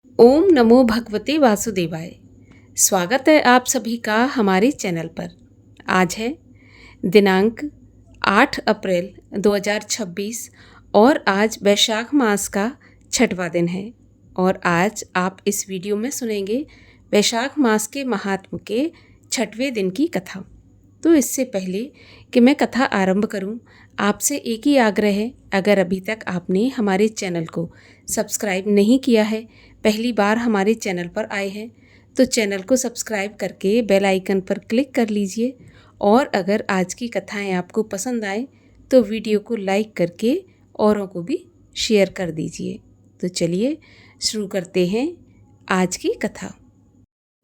ओम नमो भगवते वासुदेवाय। स्वागत है आप सभी का हमारे चैनल पर। आज है दिनांक 8 अप्रैल 2026 और आज वैशाख मास का छठवां दिन है। और आज आप इस वीडियो में सुनेंगे वैशाख मास के महात्म के छठवें दिन की कथा। तो इससे पहले कि मैं कथा आरंभ करूं, आपसे एक ही आग्रह है, अगर अभी तक आपने हमारे चैनल को सब्सक्राइब नहीं किया है, पहली बार हमारे चैनल पर आए हैं, तो चैनल को सब्सक्राइब करके बेल आइकन पर क्लिक कर लीजिए। और अगर आज की कथाएं आपको पसंद आए तो वीडियो को लाइक करके औरों को भी शेयर कर दीजिए। तो चलिए शुरू करते हैं आज की कथा।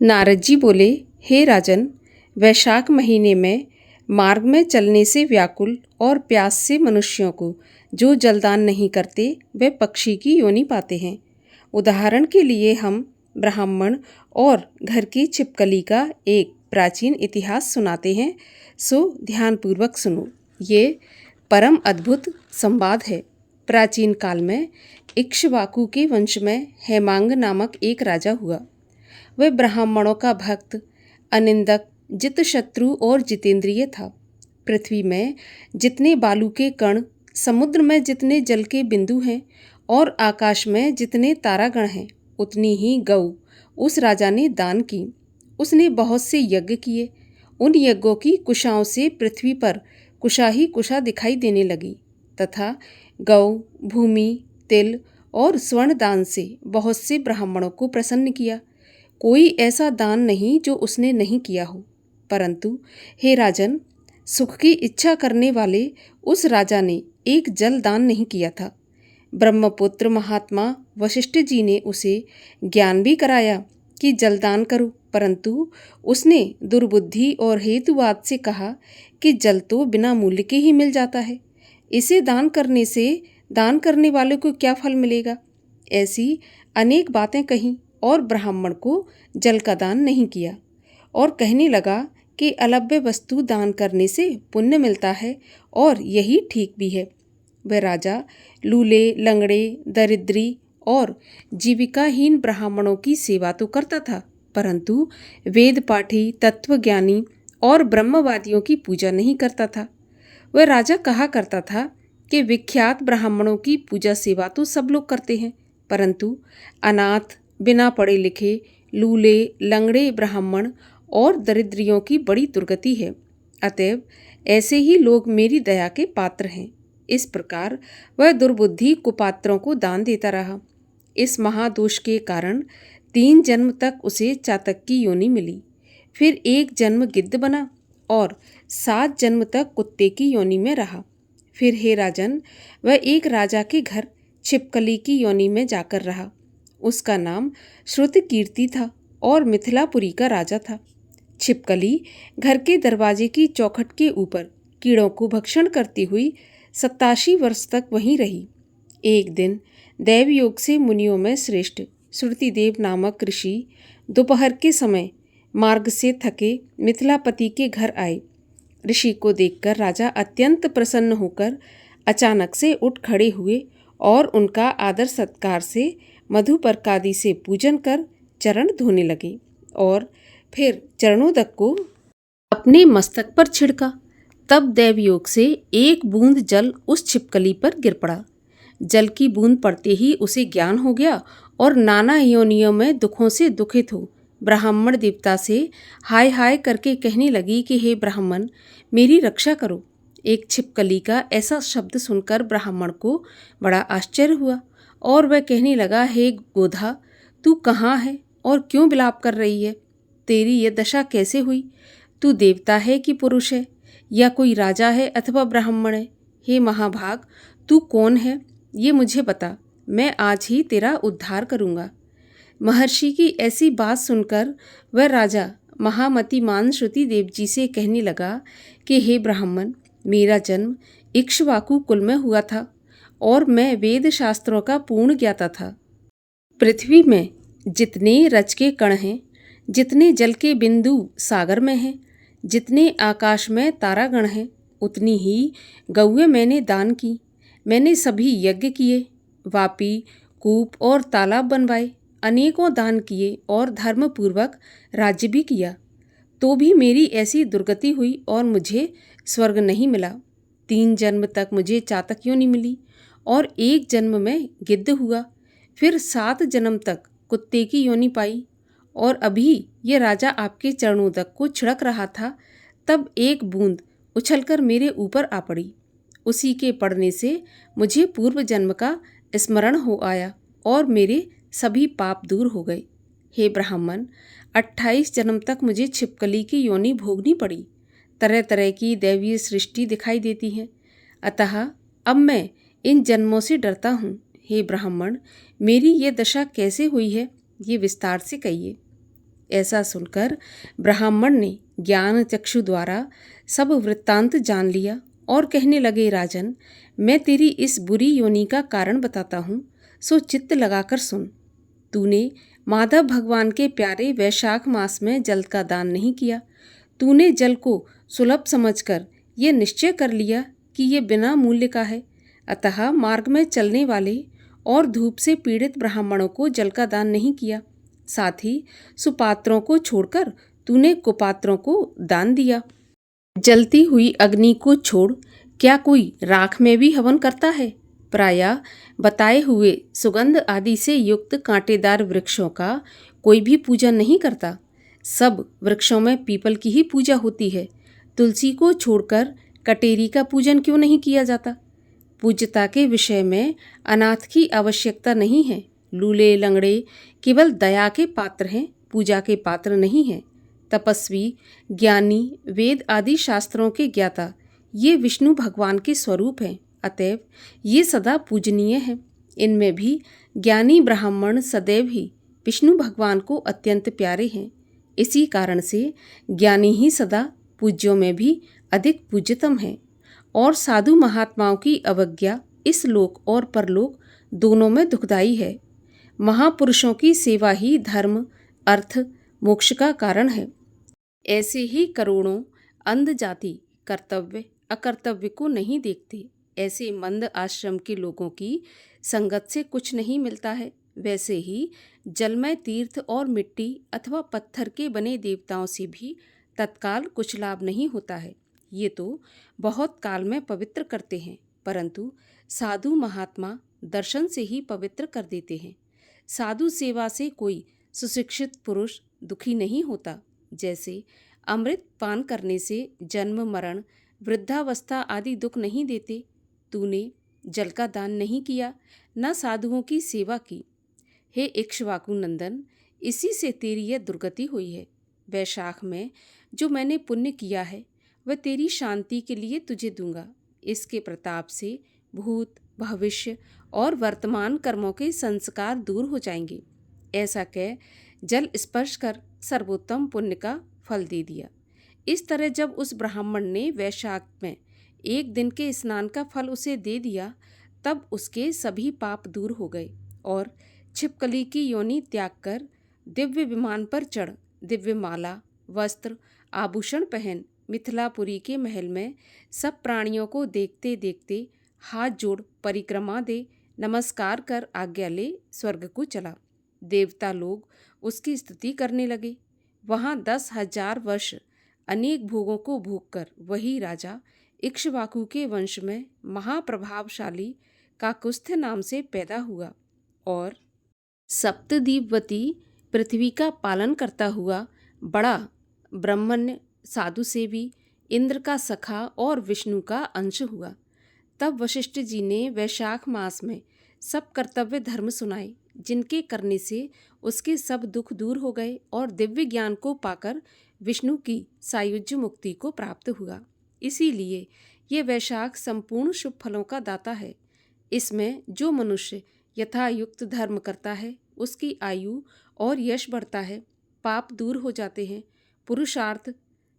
नारद जी बोले, हे राजन, वैशाख महीने में मार्ग में चलने से व्याकुल और प्यास से मनुष्यों को जो जलदान नहीं करते वे पक्षी की योनि पाते हैं। उदाहरण के लिए हम ब्राह्मण और घर की छिपकली का एक प्राचीन इतिहास सुनाते हैं, सो ध्यानपूर्वक सुनो। ये परम अद्भुत संवाद है। प्राचीन काल में इक्ष्वाकु के वंश में हेमांग नामक एक राजा हुआ। वह ब्राह्मणों का भक्त, अनिंदक, जितशत्रु और जितेंद्रिय था। पृथ्वी में जितने बालू के कण, समुद्र में जितने जल के बिंदु हैं और आकाश में जितने तारागण हैं, उतनी ही गऊ उस राजा ने दान की। उसने बहुत से यज्ञ किए। उन यज्ञों की कुशाओं से पृथ्वी पर कुशा ही कुशा दिखाई देने लगी तथा गऊ, भूमि, तिल और स्वर्ण दान से बहुत से ब्राह्मणों को प्रसन्न किया। कोई ऐसा दान नहीं जो उसने नहीं किया हो। परंतु हे राजन, सुख की इच्छा करने वाले उस राजा ने एक जल दान नहीं किया था। ब्रह्मपुत्र महात्मा वशिष्ठ जी ने उसे ज्ञान भी कराया कि जलदान करो, परंतु उसने दुर्बुद्धि और हेतुवाद से कहा कि जल तो बिना मूल्य के ही मिल जाता है, इसे दान करने से दान करने वाले को क्या फल मिलेगा। ऐसी अनेक बातें कहीं और ब्राह्मण को जल का दान नहीं किया और कहने लगा कि अलभ्य वस्तु दान करने से पुण्य मिलता है और यही ठीक भी है। वह राजा लूले, लंगड़े, दरिद्री और जीविकाहीन ब्राह्मणों की सेवा तो करता था, परंतु वेद पाठी, तत्वज्ञानी और ब्रह्मवादियों की पूजा नहीं करता था। वह राजा कहा करता था कि विख्यात ब्राह्मणों की पूजा सेवा तो सब लोग करते हैं, परंतु अनाथ, बिना पढ़े लिखे, लूले, लंगड़े ब्राह्मण और दरिद्रियों की बड़ी दुर्गति है। अतएव ऐसे ही लोग मेरी दया के पात्र हैं। इस प्रकार वह दुर्बुद्धि कुपात्रों को दान देता रहा। इस महादोष के कारण 3 जन्म तक उसे चातक की योनि मिली। फिर 1 जन्म गिद्ध बना और 7 जन्म तक कुत्ते की योनि में रहा। फिर हे राजन, वह एक राजा के घर छिपकली की योनि में जाकर रहा। उसका नाम श्रुतकीर्ति था और मिथिलापुरी का राजा था। छिपकली घर के दरवाजे की चौखट के ऊपर कीड़ों को भक्षण करती हुई 87 वर्ष तक वहीं रही। एक दिन दैवयोग से मुनियों में श्रेष्ठ श्रुतिदेव नामक ऋषि दोपहर के समय मार्ग से थके मिथिलापति के घर आए। ऋषि को देखकर राजा अत्यंत प्रसन्न होकर अचानक से उठ खड़े हुए और उनका आदर सत्कार से मधुपर्कादि से पूजन कर चरण धोने लगे और फिर चरणोदक को अपने मस्तक पर छिड़का। तब देवयोग से एक बूंद जल उस छिपकली पर गिर पड़ा। जल की बूंद पड़ते ही उसे ज्ञान हो गया और नाना योनियों में दुखों से दुखित हो ब्राह्मण देवता से हाय हाय करके कहने लगी कि हे ब्राह्मण, मेरी रक्षा करो। एक छिपकली का ऐसा शब्द सुनकर ब्राह्मण को बड़ा आश्चर्य हुआ और वह कहने लगा, हे गोधा, तू कहाँ है और क्यों विलाप कर रही है? तेरी ये दशा कैसे हुई? तू देवता है कि पुरुष है, या कोई राजा है अथवा ब्राह्मण है? हे महाभाग, तू कौन है ये मुझे बता, मैं आज ही तेरा उद्धार करूँगा। महर्षि की ऐसी बात सुनकर वह राजा महामतिमान श्रुति देव जी से कहने लगा कि हे ब्राह्मण, मेरा जन्म इक्ष्वाकु कुल में हुआ था और मैं वेद शास्त्रों का पूर्ण ज्ञाता था। पृथ्वी में जितने रज के कण हैं, जितने जल के बिंदु सागर में हैं, जितने आकाश में तारागण हैं, उतनी ही गौएं मैंने दान की। मैंने सभी यज्ञ किए, वापी, कूप और तालाब बनवाए अनेकों दान किए और धर्मपूर्वक राज्य भी किया, तो भी मेरी ऐसी दुर्गति हुई और मुझे स्वर्ग नहीं मिला। 3 जन्म तक मुझे चातक योनि मिली और 1 जन्म में गिद्ध हुआ। फिर 7 जन्म तक कुत्ते की योनि पाई और अभी ये राजा आपके चरणोदक को छिड़क रहा था, तब एक बूंद उछलकर मेरे ऊपर आ पड़ी। उसी के पड़ने से मुझे पूर्व जन्म का स्मरण हो आया और मेरे सभी पाप दूर हो गए। हे ब्राह्मण, 28 जन्म तक मुझे छिपकली की योनि भोगनी पड़ी। तरह तरह की दैवीय सृष्टि दिखाई देती है, अतः अब मैं इन जन्मों से डरता हूँ। हे ब्राह्मण, मेरी ये दशा कैसे हुई है, ये विस्तार से कहिए। ऐसा सुनकर ब्राह्मण ने ज्ञान चक्षु द्वारा सब वृत्तांत जान लिया और कहने लगे, राजन, मैं तेरी इस बुरी योनि का कारण बताता हूँ, सो चित्त लगाकर सुन। तूने माधव भगवान के प्यारे वैशाख मास में जल का दान नहीं किया। तूने जल को सुलभ समझकर ये निश्चय कर लिया कि ये बिना मूल्य का है, अतः मार्ग में चलने वाले और धूप से पीड़ित ब्राह्मणों को जल का दान नहीं किया। साथ ही सुपात्रों को छोड़कर तूने कुपात्रों को दान दिया। जलती हुई अग्नि को छोड़ क्या कोई राख में भी हवन करता है? प्रायः बताए हुए सुगंध आदि से युक्त कांटेदार वृक्षों का कोई भी पूजन नहीं करता। सब वृक्षों में पीपल की ही पूजा होती है। तुलसी को छोड़कर कटेरी का पूजन क्यों नहीं किया जाता? पूज्यता के विषय में अनाथ की आवश्यकता नहीं है। लूले लंगड़े केवल दया के पात्र हैं, पूजा के पात्र नहीं हैं। तपस्वी, ज्ञानी, वेद आदि शास्त्रों के ज्ञाता ये विष्णु भगवान के स्वरूप हैं, अतएव ये सदा पूजनीय हैं। इनमें भी ज्ञानी ब्राह्मण सदैव ही विष्णु भगवान को अत्यंत प्यारे हैं। इसी कारण से ज्ञानी ही सदा पूज्यों में भी अधिक पूज्यतम है और साधु महात्माओं की अवज्ञा इस लोक और परलोक दोनों में दुखदायी है। महापुरुषों की सेवा ही धर्म, अर्थ, मोक्ष का कारण है। ऐसे ही करोड़ों अंध जाति कर्तव्य अकर्तव्य को नहीं देखते। ऐसे मंद आश्रम के लोगों की संगत से कुछ नहीं मिलता है। वैसे ही जलमय तीर्थ और मिट्टी अथवा पत्थर के बने देवताओं से भी तत्काल कुछ लाभ नहीं होता है। ये तो बहुत काल में पवित्र करते हैं, परंतु साधु महात्मा दर्शन से ही पवित्र कर देते हैं। साधु सेवा से कोई सुशिक्षित पुरुष दुखी नहीं होता। जैसे अमृत पान करने से जन्म मरण वृद्धावस्था आदि दुख नहीं देते। तूने जल का दान नहीं किया, न साधुओं की सेवा की। हे इक्ष्वाकु नंदन, इसी से तेरी यह दुर्गति हुई है। वैशाख में जो मैंने पुण्य किया है वह तेरी शांति के लिए तुझे दूंगा। इसके प्रताप से भूत, भविष्य और वर्तमान कर्मों के संस्कार दूर हो जाएंगे। ऐसा कह जल स्पर्श कर सर्वोत्तम पुण्य का फल दे दिया। इस तरह जब उस ब्राह्मण ने वैशाख में 1 दिन के स्नान का फल उसे दे दिया, तब उसके सभी पाप दूर हो गए और छिपकली की योनि त्याग कर दिव्य विमान पर चढ़ दिव्य माला, वस्त्र, आभूषण पहन मिथिलापुरी के महल में सब प्राणियों को देखते देखते हाथ जोड़ परिक्रमा दे नमस्कार कर आज्ञा ले स्वर्ग को चला। देवता लोग उसकी स्तुति करने लगे। वहाँ 10,000 वर्ष अनेक भोगों को भोगकर वही राजा इक्ष्वाकु के वंश में महाप्रभावशाली काकुस्थ नाम से पैदा हुआ और सप्तद्वीपवती पृथ्वी का पालन करता हुआ बड़ा ब्रह्मण्य, साधु सेवी, इंद्र का सखा और विष्णु का अंश हुआ। तब वशिष्ठ जी ने वैशाख मास में सब कर्तव्य धर्म सुनाए, जिनके करने से उसके सब दुख दूर हो गए और दिव्य ज्ञान को पाकर विष्णु की सायुज्य मुक्ति को प्राप्त हुआ। इसीलिए ये वैशाख संपूर्ण शुभ फलों का दाता है। इसमें जो मनुष्य यथायुक्त धर्म करता है उसकी आयु और यश बढ़ता है, पाप दूर हो जाते हैं, पुरुषार्थ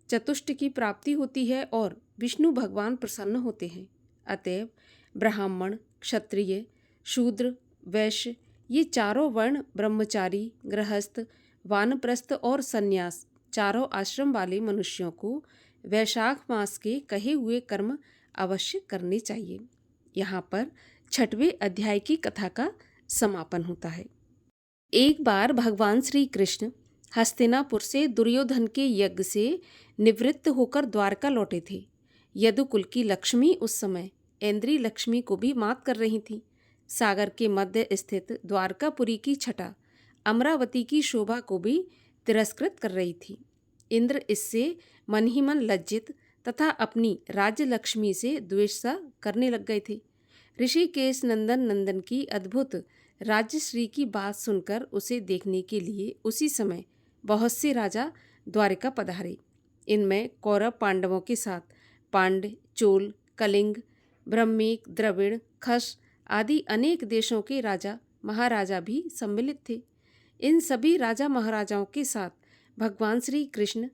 चतुष्ट की प्राप्ति होती है और विष्णु भगवान प्रसन्न होते हैं। अतएव ब्राह्मण, क्षत्रिय, शूद्र, वैश्य ये चारों वर्ण, ब्रह्मचारी, गृहस्थ, वानप्रस्थ और सन्यास चारों आश्रम वाले मनुष्यों को वैशाख मास के कहे हुए कर्म अवश्य करने चाहिए। यहाँ पर 6वें अध्याय की कथा का समापन होता है। एक बार भगवान श्री कृष्ण हस्तिनापुर से दुर्योधन के यज्ञ से निवृत्त होकर द्वारका लौटे थे। यदुकुल की लक्ष्मी उस समय इंद्री लक्ष्मी को भी मात कर रही थी। सागर के मध्य स्थित द्वारकापुरी की छटा अमरावती की शोभा को भी तिरस्कृत कर रही थी। इंद्र इससे मन ही मन लज्जित तथा अपनी राज्य लक्ष्मी से द्वेष सा करने लग गए थे। ऋषिकेश नंदन नंदन की अद्भुत राज्यश्री की बात सुनकर उसे देखने के लिए उसी समय बहुत से राजा द्वारिका पधारे। इनमें कौरव पांडवों के साथ पांड्य, चोल, कलिंग, ब्रह्मीक, द्रविड़, खश आदि अनेक देशों के राजा महाराजा भी सम्मिलित थे। इन सभी राजा महाराजाओं के साथ भगवान श्री कृष्ण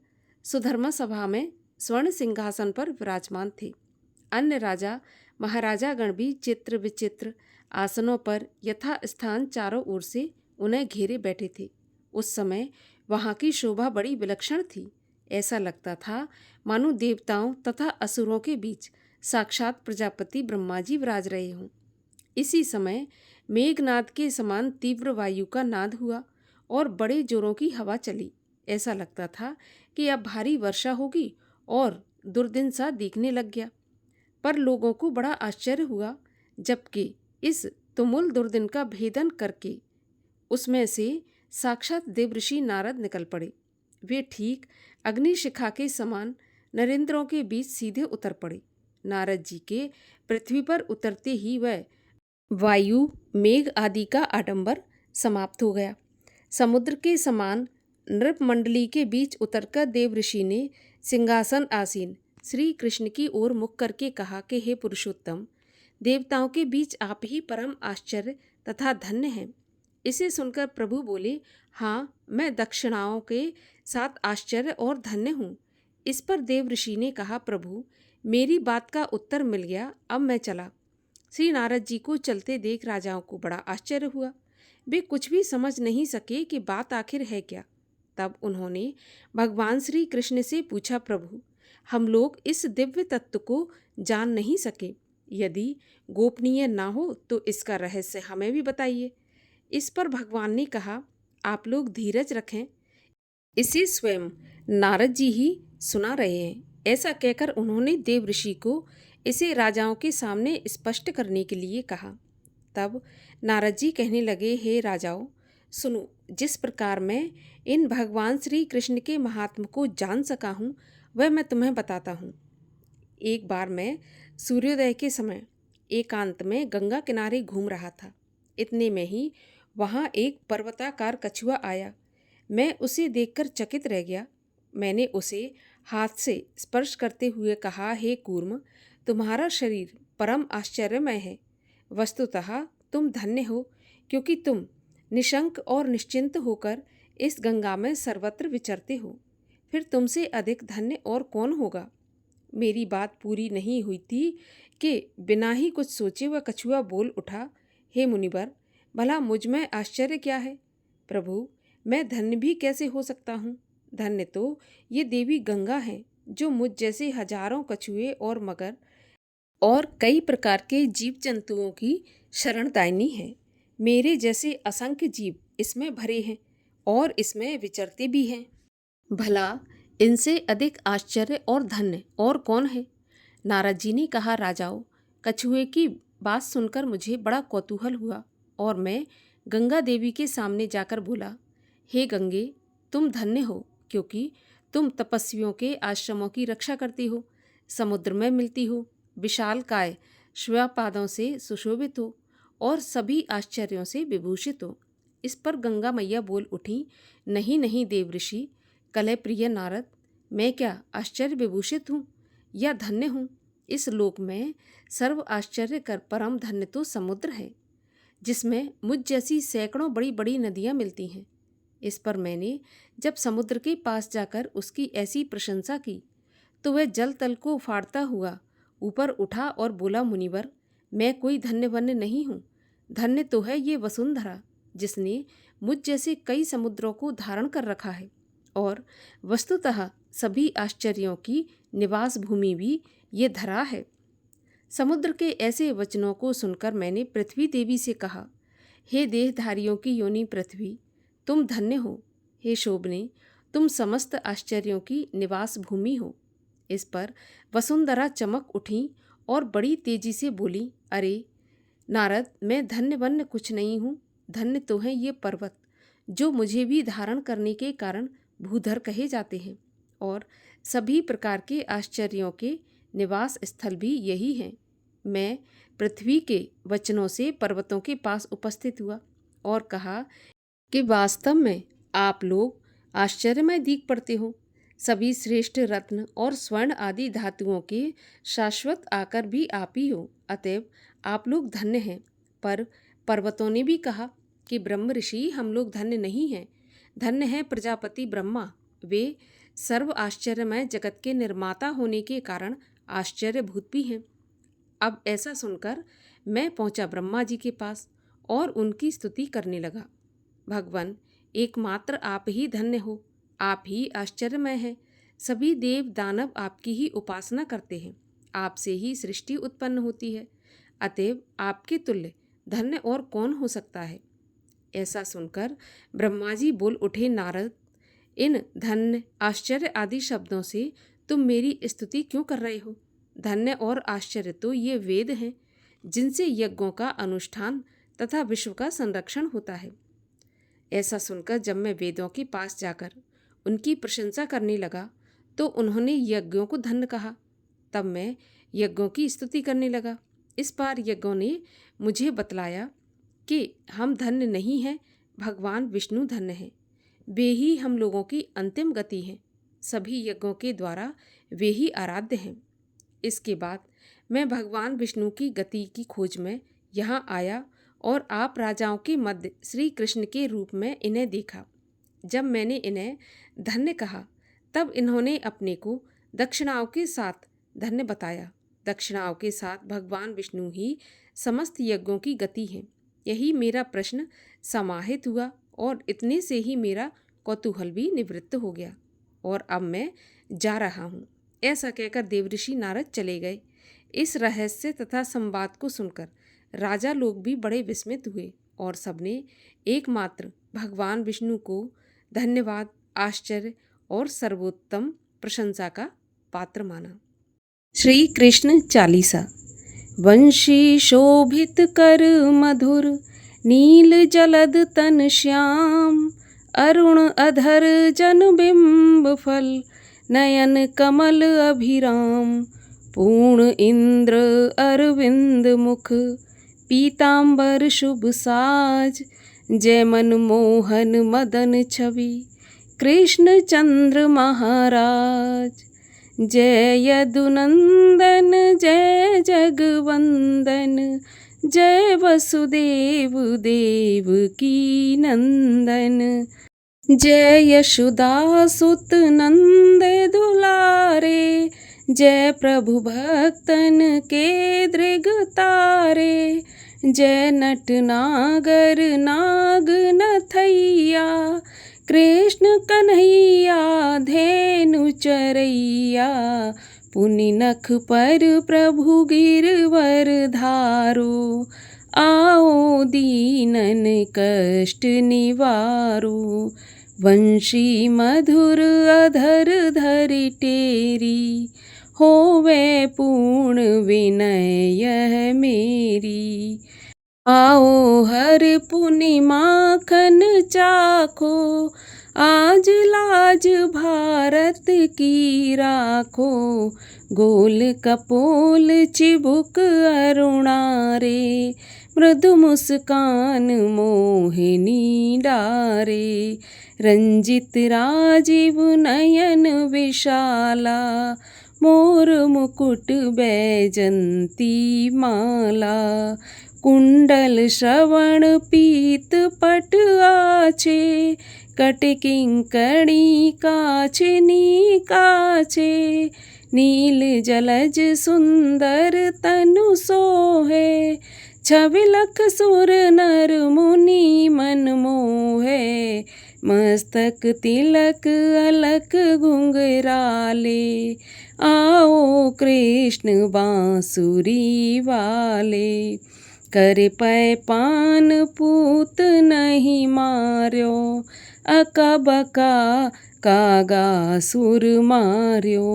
सुधर्मा सभा में स्वर्ण सिंहासन पर विराजमान थे। अन्य राजा महाराजागण भी चित्र विचित्र आसनों पर यथा स्थान चारों ओर से उन्हें घेरे बैठे थे। उस समय वहाँ की शोभा बड़ी विलक्षण थी। ऐसा लगता था मानो देवताओं तथा असुरों के बीच साक्षात प्रजापति ब्रह्मा जी विराज रहे हों। इसी समय मेघनाद के समान तीव्र वायु का नाद हुआ और बड़े जोरों की हवा चली। ऐसा लगता था कि अब भारी वर्षा होगी और दुर्दिन सा दिखने लग गया। पर लोगों को बड़ा आश्चर्य हुआ, जबकि इस तुमुल दुर्दिन का भेदन करके उसमें से साक्षात देवऋषि नारद निकल पड़े। वे ठीक अग्निशिखा के समान नरेंद्रों के बीच सीधे उतर पड़े। नारद जी के पृथ्वी पर उतरते ही वह वायु, मेघ आदि का आडंबर समाप्त हो गया। समुद्र के समान नृपमंडली के बीच उतरकर देवऋषि ने सिंहासन आसीन श्री कृष्ण की ओर मुख करके कहा कि हे पुरुषोत्तम, देवताओं के बीच आप ही परम आश्चर्य तथा धन्य हैं। इसे सुनकर प्रभु बोले, हाँ, मैं दक्षिणाओं के साथ आश्चर्य और धन्य हूँ। इस पर देवऋषि ने कहा, प्रभु, मेरी बात का उत्तर मिल गया, अब मैं चला। श्री नारद जी को चलते देख राजाओं को बड़ा आश्चर्य हुआ। वे कुछ भी समझ नहीं सके कि बात आखिर है क्या। तब उन्होंने भगवान श्री कृष्ण से पूछा, प्रभु, हम लोग इस दिव्य तत्व को जान नहीं सके। यदि गोपनीय ना हो तो इसका रहस्य हमें भी बताइए। इस पर भगवान ने कहा, आप लोग धीरज रखें, इसे स्वयं नारद जी ही सुना रहे हैं। ऐसा कहकर उन्होंने देवऋषि को इसे राजाओं के सामने स्पष्ट करने के लिए कहा। तब नारद जी कहने लगे, हे राजाओं, सुनो, जिस प्रकार मैं इन भगवान श्री कृष्ण के महात्म को जान सका हूँ वह मैं तुम्हें बताता हूँ। एक बार मैं सूर्योदय के समय एकांत में गंगा किनारे घूम रहा था। इतने में ही वहाँ एक पर्वताकार कछुआ आया। मैं उसे देखकर चकित रह गया। मैंने उसे हाथ से स्पर्श करते हुए कहा, हे कूर्म, तुम्हारा शरीर परम आश्चर्यमय है। वस्तुतः तुम धन्य हो, क्योंकि तुम निशंक और निश्चिंत होकर इस गंगा में सर्वत्र विचरते हो। फिर तुमसे अधिक धन्य और कौन होगा। मेरी बात पूरी नहीं हुई थी कि बिना ही कुछ सोचे वह कछुआ बोल उठा, हे मुनिवर, भला मुझ में आश्चर्य क्या है। प्रभु, मैं धन्य भी कैसे हो सकता हूँ। धन्य तो ये देवी गंगा है, जो मुझ जैसे हजारों कछुए और मगर और कई प्रकार के जीव जंतुओं की शरणदायिनी है। मेरे जैसे असंख्य जीव इसमें भरे हैं और इसमें विचरते भी हैं। भला इनसे अधिक आश्चर्य और धन्य और कौन है। नारद जी ने कहा, राजाओं, कछुए की बात सुनकर मुझे बड़ा कौतूहल हुआ और मैं गंगा देवी के सामने जाकर बोला, हे गंगे, तुम धन्य हो, क्योंकि तुम तपस्वियों के आश्रमों की रक्षा करती हो, समुद्र में मिलती हो, विशाल काय श्वेपादों से सुशोभित हो और सभी आश्चर्यों से विभूषित हो। इस पर गंगा मैया बोल उठी, नहीं नहीं देवऋषि, कलह प्रिय नारद, मैं क्या आश्चर्य विभूषित हूँ या धन्य हूँ। इस लोक में सर्व आश्चर्य कर परम धन्य तो समुद्र है, जिसमें मुझ जैसी सैकड़ों बड़ी बड़ी नदियाँ मिलती हैं। इस पर मैंने जब समुद्र के पास जाकर उसकी ऐसी प्रशंसा की तो वह जल तल को फाड़ता हुआ ऊपर उठा और बोला, मुनिवर, मैं कोई धन्य वन्य नहीं हूँ। धन्य तो है ये वसुंधरा, जिसने मुझ जैसे कई समुद्रों को धारण कर रखा है, और वस्तुतः सभी आश्चर्यों की निवास भूमि भी ये धरा है। समुद्र के ऐसे वचनों को सुनकर मैंने पृथ्वी देवी से कहा, हे देहधारियों की योनि पृथ्वी, तुम धन्य हो। हे शोभने, तुम समस्त आश्चर्यों की निवास भूमि हो। इस पर वसुंधरा चमक उठी और बड़ी तेजी से बोली, अरे नारद, मैं धन्य वन्य कुछ नहीं हूँ। धन्य तो हैं ये पर्वत, जो मुझे भी धारण करने के कारण भूधर कहे जाते हैं, और सभी प्रकार के आश्चर्यों के निवास स्थल भी यही हैं। मैं पृथ्वी के वचनों से पर्वतों के पास उपस्थित हुआ और कहा कि वास्तव में आप लोग आश्चर्यमय दीख पड़ते हो। सभी श्रेष्ठ रत्न और स्वर्ण आदि धातुओं के शाश्वत आकर भी आप ही हो, अतएव आप लोग धन्य हैं। पर पर्वतों ने भी कहा कि ब्रह्म ऋषि, हम लोग धन्य नहीं हैं। धन्य है प्रजापति ब्रह्मा, वे सर्व आश्चर्यमय जगत के निर्माता होने के कारण आश्चर्यभूत भी हैं। अब ऐसा सुनकर मैं पहुंचा ब्रह्मा जी के पास और उनकी स्तुति करने लगा। भगवान, एकमात्र आप ही धन्य हो, आप ही आश्चर्यमय हैं। सभी देव दानव आपकी ही उपासना करते हैं, आपसे ही सृष्टि उत्पन्न होती है, अतएव आपके तुल्य धन्य और कौन हो सकता है। ऐसा सुनकर ब्रह्मा जी बोल उठे, नारद, इन धन्य आश्चर्य आदि शब्दों से तुम मेरी स्तुति क्यों कर रहे हो। धन्य और आश्चर्य तो ये वेद हैं, जिनसे यज्ञों का अनुष्ठान तथा विश्व का संरक्षण होता है। ऐसा सुनकर जब मैं वेदों के पास जाकर उनकी प्रशंसा करने लगा तो उन्होंने यज्ञों को धन्य कहा। तब मैं यज्ञों की स्तुति करने लगा। इस बार यज्ञों ने मुझे बतलाया कि हम धन्य नहीं हैं, भगवान विष्णु धन्य हैं। वे ही हम लोगों की अंतिम गति हैं। सभी यज्ञों के द्वारा वे ही आराध्य हैं। इसके बाद मैं भगवान विष्णु की गति की खोज में यहाँ आया और आप राजाओं के मध्य श्री कृष्ण के रूप में इन्हें देखा। जब मैंने इन्हें धन्य कहा तब इन्होंने अपने को दक्षिणाओं के साथ धन्य बताया। दक्षिणाओं के साथ भगवान विष्णु ही समस्त यज्ञों की गति हैं। यही मेरा प्रश्न समाहित हुआ और इतने से ही मेरा कौतूहल भी निवृत्त हो गया और अब मैं जा रहा हूँ। ऐसा कहकर देवऋषि नारद चले गए। इस रहस्य तथा संवाद को सुनकर राजा लोग भी बड़े विस्मित हुए और सबने एकमात्र भगवान विष्णु को धन्यवाद, आश्चर्य और सर्वोत्तम प्रशंसा का पात्र माना। श्री कृष्ण चालीसा। वंशी शोभित कर मधुर, नील जलद तन श्याम, अरुण अधर जन बिंब फल, नयन कमल अभिराम, पूर्ण इंद्र अरविंद मुख, पीतांबर शुभ साज, जय मनमोहन मदन छवि, कृष्ण चंद्र महाराज। जय यदुनंदन जय जगवंदन, जय वसुदेव देव की नंदन, जय यशोदा सुत नंद दुलारे, जय प्रभु भक्तन के दृग तारे, जय नट नागर नाग नथैया, कृष्ण कन्हैया धेनु चरैया, पुनि नख पर प्रभु गिरवर धारो, आओ दीनन कष्ट निवारो, वंशी मधुर अधर धरि टेरी, होवे पूर्ण विनय यह मेरी, आओ हर पुनि माखन चाखो, आज लाज भारत की राखो, गोल कपोल चिबुक अरुणारे, मृदु मुस्कान मोहिनी डारे, रंजित राजीव नयन विशाला, मोर मुकुट बैजंती माला, कुंडल श्रवण पीत पट आछे, कटकिंकणी काछनी काछे, नील जलज सुंदर तनु सोहे, छविलक सुर नर मुनि मन मोहे, मस्तक तिलक अलक घुंघराले, आओ कृष्ण बांसुरी वाले, करे पै पान पूत नहीं मार्यो, अका बका कागा सुर मार्यो।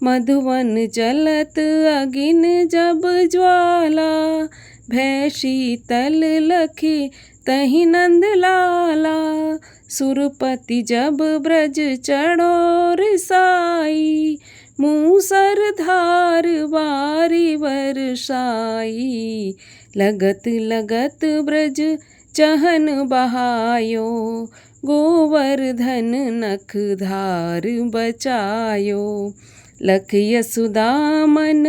मधुवन जलत अगिन जब ज्वाला, भय शीतल लखी तहि नंद लाला। सुरपति जब ब्रज चढ़ो रिसाई, मूसर धार बारी बरसाई। लगत लगत ब्रज चहन बहायो, गोवर्धन नख धार बचायो। लख यशुदामन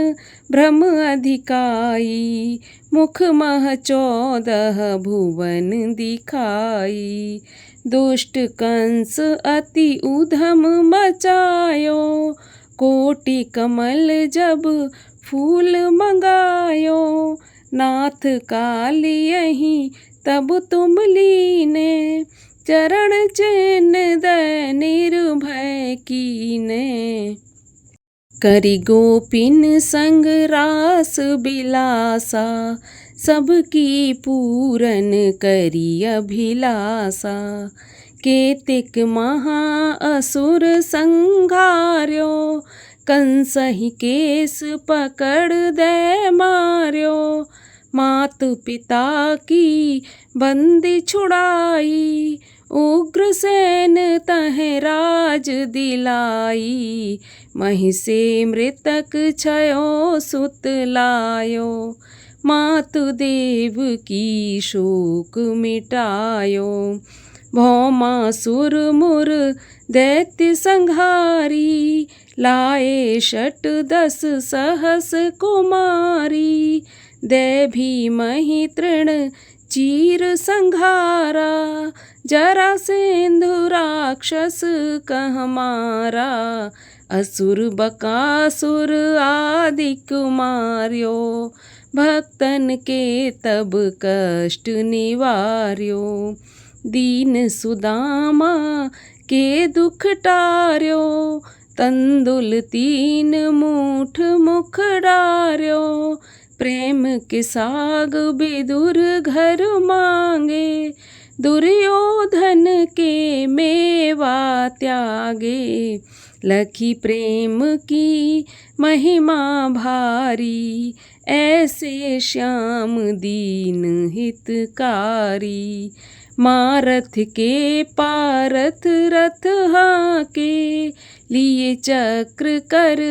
भ्रम अधिकाई, मुख मह 14 भुवन दिखाई। दुष्ट कंस अति उधम मचायो, कोटि कमल जब फूल मंगायो। नाथ काल यही तब तुम लीने, चरण चिन्ह दय निर्भय कीने। करी गोपिन संग रास बिलासा, सबकी पूरन करी अभिलाषा। केतिक महा असुर संघार्यो, कंसहि केस पकड़ दे मार्यो। मात पिता की बंदी छुड़ाई, उग्रसेन तहें राज दिलाई। महिषे मृतक छयो सुत लायो, मातु देव की शोक मिटायो। भौमासुर मुर दैत्य संहारी, लाए 10 सहस कुमारी। दे भीमहि तृण चीर संघारा, जरासेंधु राक्षस कह मारा। असुर बकासुर आदिक मार्यो, भक्तन के तब कष्ट निवार्यो। दीन सुदामा के दुख टार्यो, तंदुल 3 मूठ मुख डार्यो। प्रेम के साग विदुर घर मांगे, दुर्योधन के मेवा त्यागे। लखी प्रेम की महिमा भारी, ऐसे श्याम दीन हितकारी। मारथ के पारथ रथ हाके, लिए चक्र कर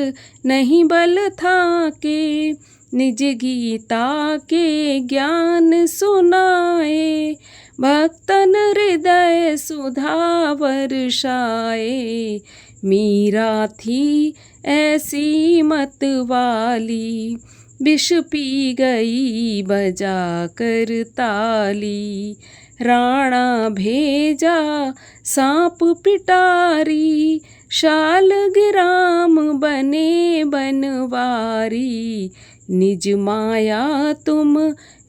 नहीं बल थाके। निज गीता के ज्ञान सुनाए, भक्तन हृदय सुधा वर्षाए। मीरा थी ऐसी मत वाली, विष पी गई बजा कर ताली। राणा भेजा सांप पिटारी, शालग्राम बने बनवारी। निज माया तुम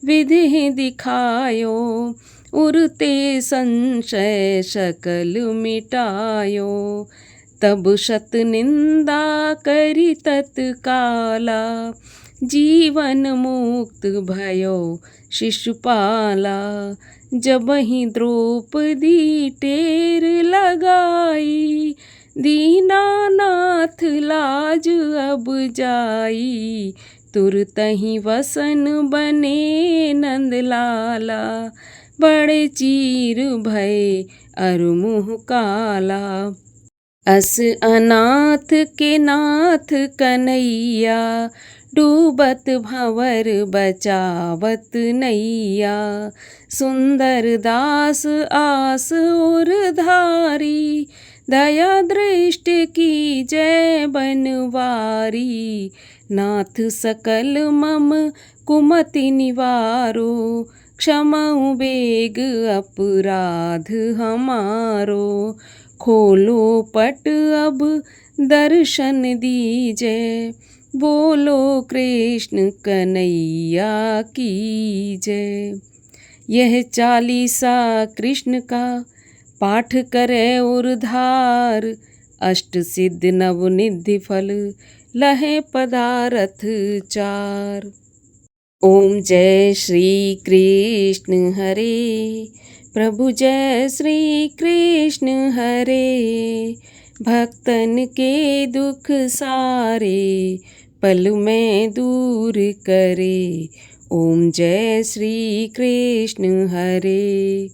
विधि दिखायो, उरते संशय सकल मिटायो। तब शत निंदा करी तत्काला, जीवन मुक्त भयो शिशुपाला। जबहि द्रौपदी टेर लगाई, दीनानाथ लाज अब जाई। तुरतहि वसन बने नंदलाला, बड़े चीर भय अरु मुँह काला। अस अनाथ के नाथ कन्हैया, डूबत भंवर बचावत नैया। सुंदर दास आस उर धारी, दया दृष्टि की जय बनवारी। नाथ सकल मम कुमति निवारो, क्षमाउ बेग अपराध हमारो। खोलो पट अब दर्शन दीजे, बोलो कृष्ण कन्हैया की जय। यह 40 कृष्ण का पाठ करे उर्धार, अष्ट सिद्ध नवनिधि फल लहे पदारथ 4। ओम जय श्री कृष्ण हरे। प्रभु जय श्री कृष्ण हरे। भक्तन के दुख सारे पल में दूर करे। ओम जय श्री कृष्ण हरे।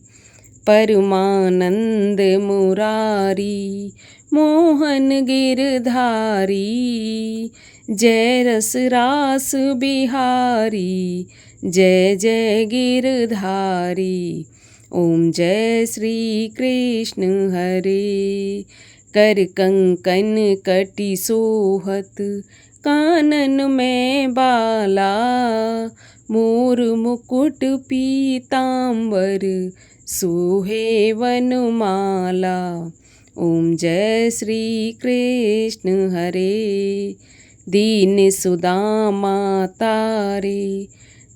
परमानंद मुरारी मोहन गिरधारी। जय रस रास बिहारी। जय जय गिरधारी। ओम जय श्री कृष्ण हरे। कर कंकन कटि सोहत कानन में बाला। मोर मुकुट पीतांबर सोहे वनमाला। ओम जय श्री कृष्ण हरे। दीन सुदामा तारे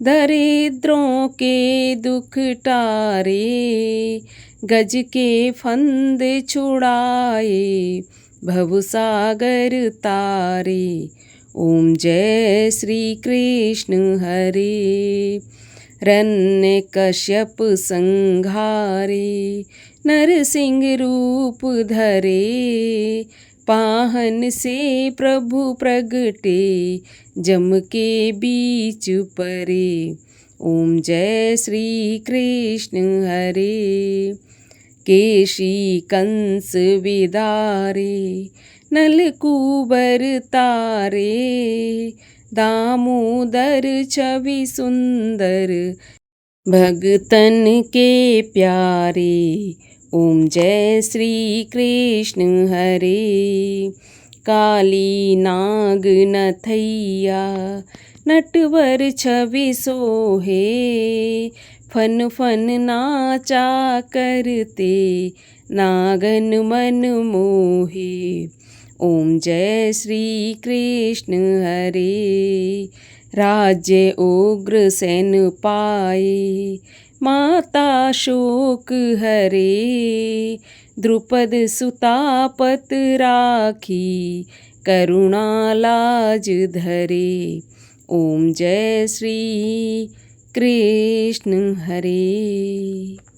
दरिद्रों के दुख टारे। गज के फंद छुड़ाए भवसागर तारे। ओम जय श्री कृष्ण हरे। रण्य कश्यप संघारे नरसिंह रूप धरे। पाहन से प्रभु प्रगटे जम के बीच परे। ओम जय श्री कृष्ण हरे। केशी कंस विदारे नलकूबर तारे। दामोदर छवि सुंदर भगतन के प्यारे। ओम जय श्री कृष्ण हरे। काली नाग नथैया नटवर छवि सोहे। फन फन नाचा करते नागन मन मोहे। ओम जय श्री कृष्ण हरे। राज्य उग्र सेन पाए माता शोक हरे। द्रुपद सुता पत राखी करुणा लाज धरे। ओम जय श्री कृष्ण हरे।